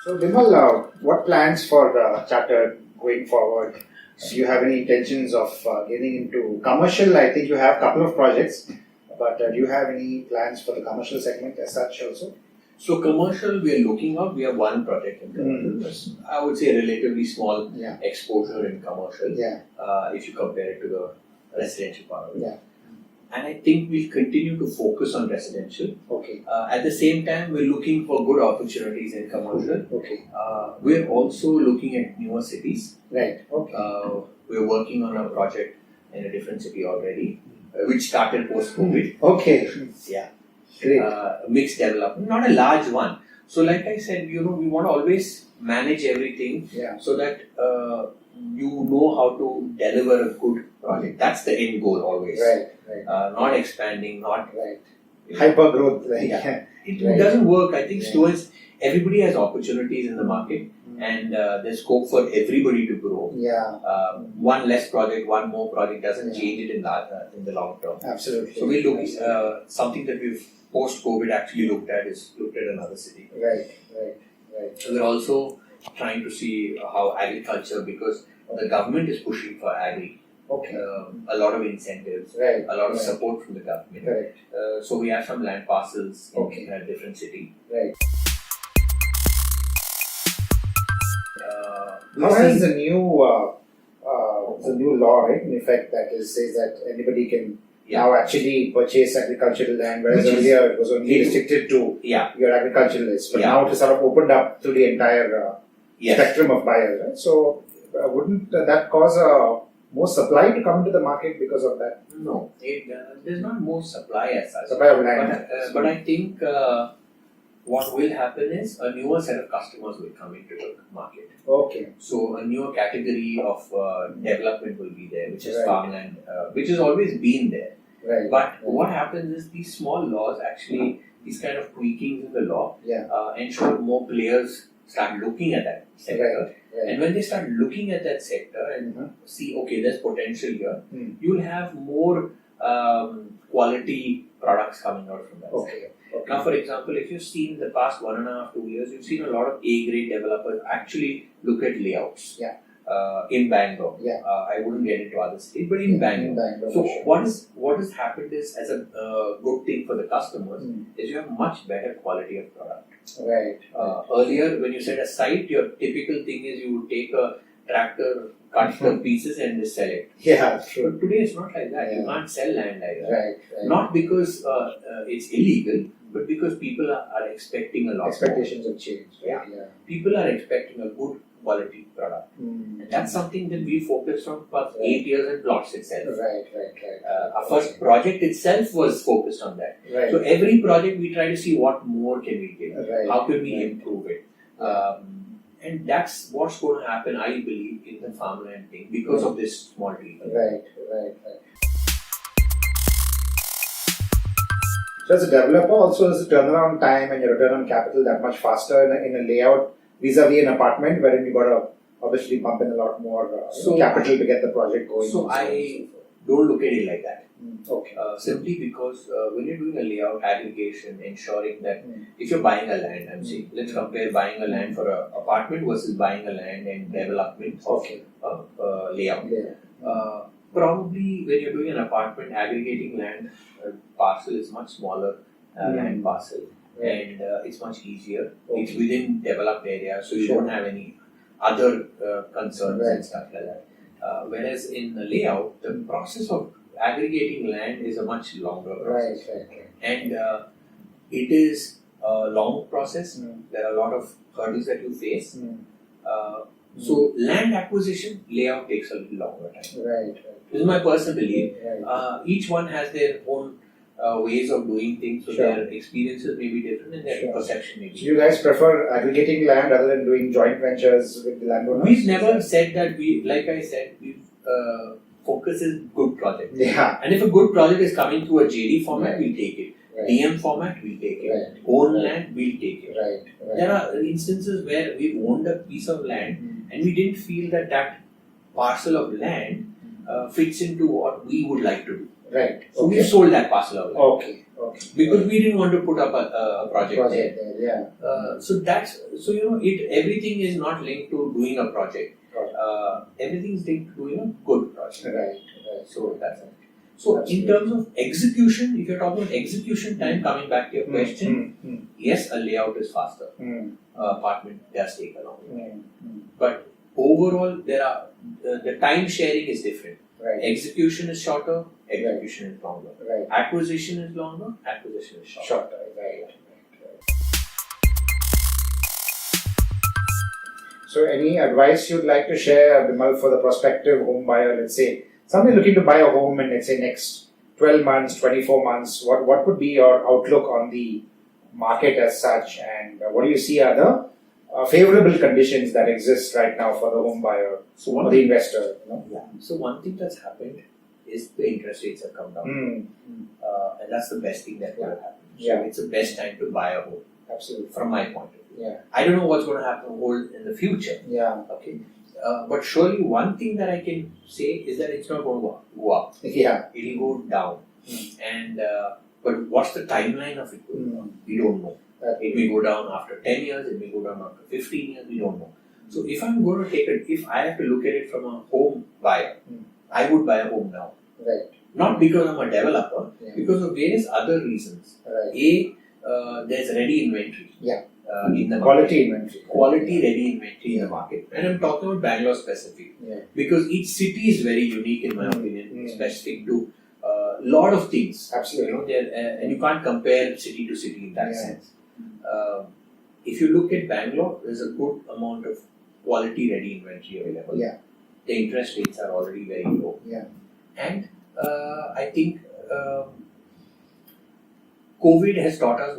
So, Bimal, what plans for Chartered going forward? Do you have any intentions of getting into commercial? I think you have a couple of projects, but do you have any plans for the commercial segment as such also? So commercial, we are looking out. We have one project in commercial. I would say relatively small exposure in commercial. If you compare it to the residential part of it. And I think we'll continue to focus on residential. At the same time, we're looking for good opportunities in commercial. We're also looking at newer cities. We're working on a project in a different city already, which started post-COVID. Great. Mixed development, not a large one. So like I said, we want to always manage everything so that you know how to deliver a good project. That's the end goal always. Not expanding, not hyper growth. It doesn't work. I think towards everybody has opportunities in the market and there's scope for everybody to grow. One less project, one more project doesn't change it in the long term. Absolutely. So we look something that we've post-COVID actually looked at another city. So we're also trying to see how agriculture, because the government is pushing for agri. A lot of incentives, a lot of support from the government. So we have some land parcels in a different city. How is the new law, right, in effect that says that anybody can now actually purchase agricultural land, whereas earlier it was only restricted to your agriculturalists, but now it is sort of opened up to the entire spectrum of buyers, right? So wouldn't that cause more supply to come into the market because of that? No, there's not more supply as such. Supply of land. But I think what will happen is a newer set of customers will come into the market. So a newer category of development will be there, which is farmland, which has always been there. But what happens is these small laws actually, these kind of tweakings in the law ensure more players start looking at that sector. And when they start looking at that sector and see, okay, there's potential here, you'll have more quality products coming out from that sector. Now, for example, if you've seen in the past 1.5 to 2 years, you've seen a lot of A-grade developers actually look at layouts in Bangalore. I wouldn't get into other cities, but in Bangalore. So what has happened is, as a good thing for the customers, is you have much better quality of product. Earlier, when you said a site, your typical thing is you would take a tractor, cut the pieces and just sell it. But today it's not like that. You can't sell land like that. Not because it's illegal, but because people are expecting a lot. Expectations have changed. People are expecting a good quality product. And that's something that we focused on for 8 years in plots itself. Our first project itself was focused on that. So every project we try to see what more can we give, how can we improve it. And that's what's going to happen, I believe, in the farmland thing because of this small deal. So as a developer, also is the turnaround time and your return on capital that much faster in a layout vis-a-vis an apartment wherein you got to obviously pump in a lot more capital to get the project going. So I don't look at it like that. Simply because when you're doing a layout aggregation, ensuring that if you're buying a land, I'm saying, let's compare buying a land for an apartment versus buying a land and development of layout. Probably when you're doing an apartment, aggregating land parcel is much smaller land parcel and it's much easier. It's within developed area, so you don't have any other concerns and stuff like that. Whereas in the layout, the process of aggregating land is a much longer process. And it is a long process. There are a lot of hurdles that you face. So land acquisition, layout takes a little longer time. This is my personal belief. Each one has their own ways of doing things, so their experiences may be different and their perception may be different. Do you guys prefer aggregating land other than doing joint ventures with the landowners? We've never said that. Like I said, focus is good project. And if a good project is coming through a JD format, we'll take it. DM format, we'll take it. Own land, we'll take it. There are instances where we've owned a piece of land and we didn't feel that parcel of land fits into what we would like to do. Right. So we sold that parcel of land. Okay. Because we didn't want to put up a project there. Yeah. Everything is not linked to doing a project. Everything is linked to doing a good project. Right. So that's it. So in terms of execution, if you're talking about execution time, coming back to your question, yes, a layout is faster. Apartment does take a long time. But overall, the time sharing is different. Right. Execution is shorter, execution is longer. Right. Acquisition is longer, acquisition is shorter. Right. So any advice you'd like to share, Bimal, for the prospective home buyer, let's say, somebody looking to buy a home in, let's say, next 12 months, 24 months, what would be your outlook on the market as such, and what do you see are the favorable conditions that exist right now for the home buyer or the investor? So one thing that's happened is the interest rates have come down. And that's the best thing that will happen. So it's the best time to buy a home. Absolutely. From my point of view. I don't know what's going to happen in the future. Okay. But surely one thing that I can say is that it's not going to go up. It will go down. And but what's the timeline of it going on? We don't know. It may go down after 10 years, it may go down after 15 years, we don't know. So if I'm going to if I have to look at it from a home buyer, I would buy a home now. Right. Not because I'm a developer, because of various other reasons. Right. There's ready inventory. In the quality market. Quality ready inventory in the market. And I'm talking about Bangalore specific. Because each city is very unique in my opinion, specific to a lot of things. Absolutely. And you can't compare city to city in that sense. If you look at Bangalore, there's a good amount of quality ready inventory available. The interest rates are already very low. And I think COVID has taught us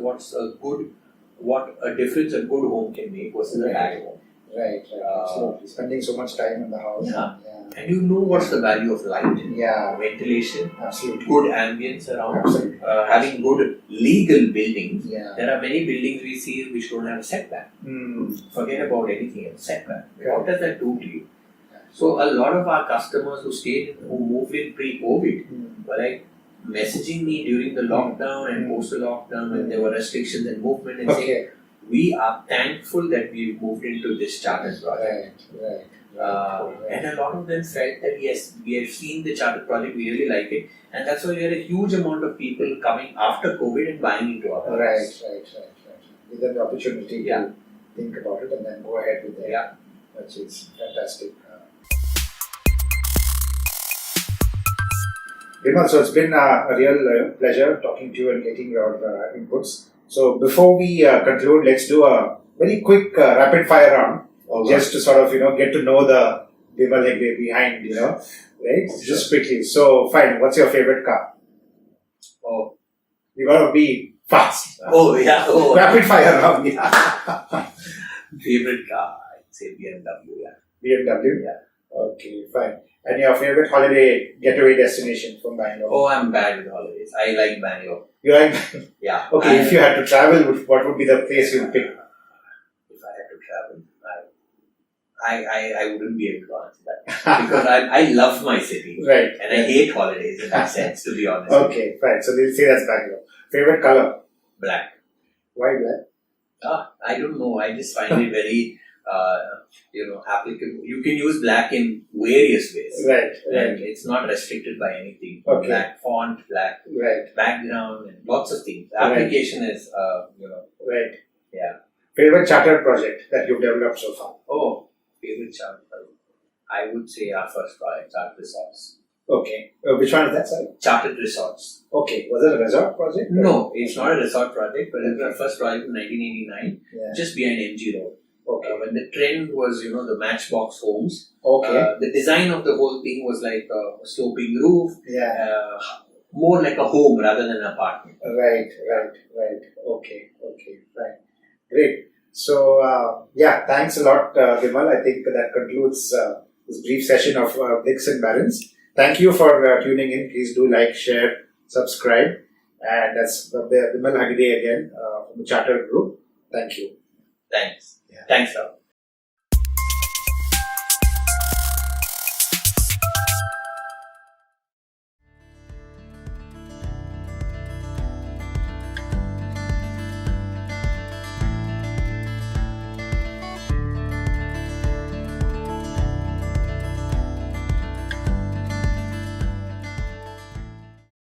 what a difference a good home can make versus a bad home. Right. Absolutely. Spending so much time in the house. And you know what's the value of light, ventilation, good ambience around, having good legal buildings. There are many buildings we see which don't have a setback. Forget about anything else, setback. What does that do to you? So a lot of our customers who moved in pre-COVID were like messaging me during the lockdown and post the lockdown when there were restrictions and movement and saying, we are thankful that we moved into this chartered project. And a lot of them felt that yes, we have seen the chartered project, we really like it, and that's why we had a huge amount of people coming after COVID and buying into our projects. Right. Give them the opportunity to think about it and then go ahead with it. Which is fantastic. Bimal, so it's been a real pleasure talking to you and getting your inputs. So before we conclude, let's do a very quick rapid fire round, just to sort of get to know the Bimal Hegde behind, right? Just quickly. So fine, what's your favorite car? You gotta be fast. Rapid fire round. Favorite car, I'd say BMW. BMW? Okay, fine. And your favorite holiday getaway destination from Bangalore? I'm bad with holidays. I like Bangalore. You like? Okay, if you had to travel, what would be the place you'd pick? If I had to travel, I wouldn't be able to answer that. Because I love my city. Right. And I hate holidays in that sense, to be honest. Okay, fine. So we'll say that's Bangalore. Favorite color? Black. Why black? I don't know. I just find it very... applicable. You can use black in various ways. Right. And it's not restricted by anything. Okay. Black font, black background, and lots of things. The application is, Right. Yeah. Favorite chartered project that you've developed so far? Favorite chartered project. I would say our first project, Chartered Resorts. Okay. Which one is that, sorry? Chartered Resorts. Okay. Was it a resort project? No, it's not a resort project, but it was our first project in 1989, just behind MG Road. Okay. When the trend was, the matchbox homes. Okay. The design of the whole thing was like a sloping roof. More like a home rather than an apartment. Right. Okay, fine. Great. So, thanks a lot, Bimal. I think that concludes this brief session of Bricks and Barons. Thank you for tuning in. Please do like, share, subscribe. And that's Bimal Hegde again from the Chartered Group. Thank you. Thanks. Thanks, Rahul.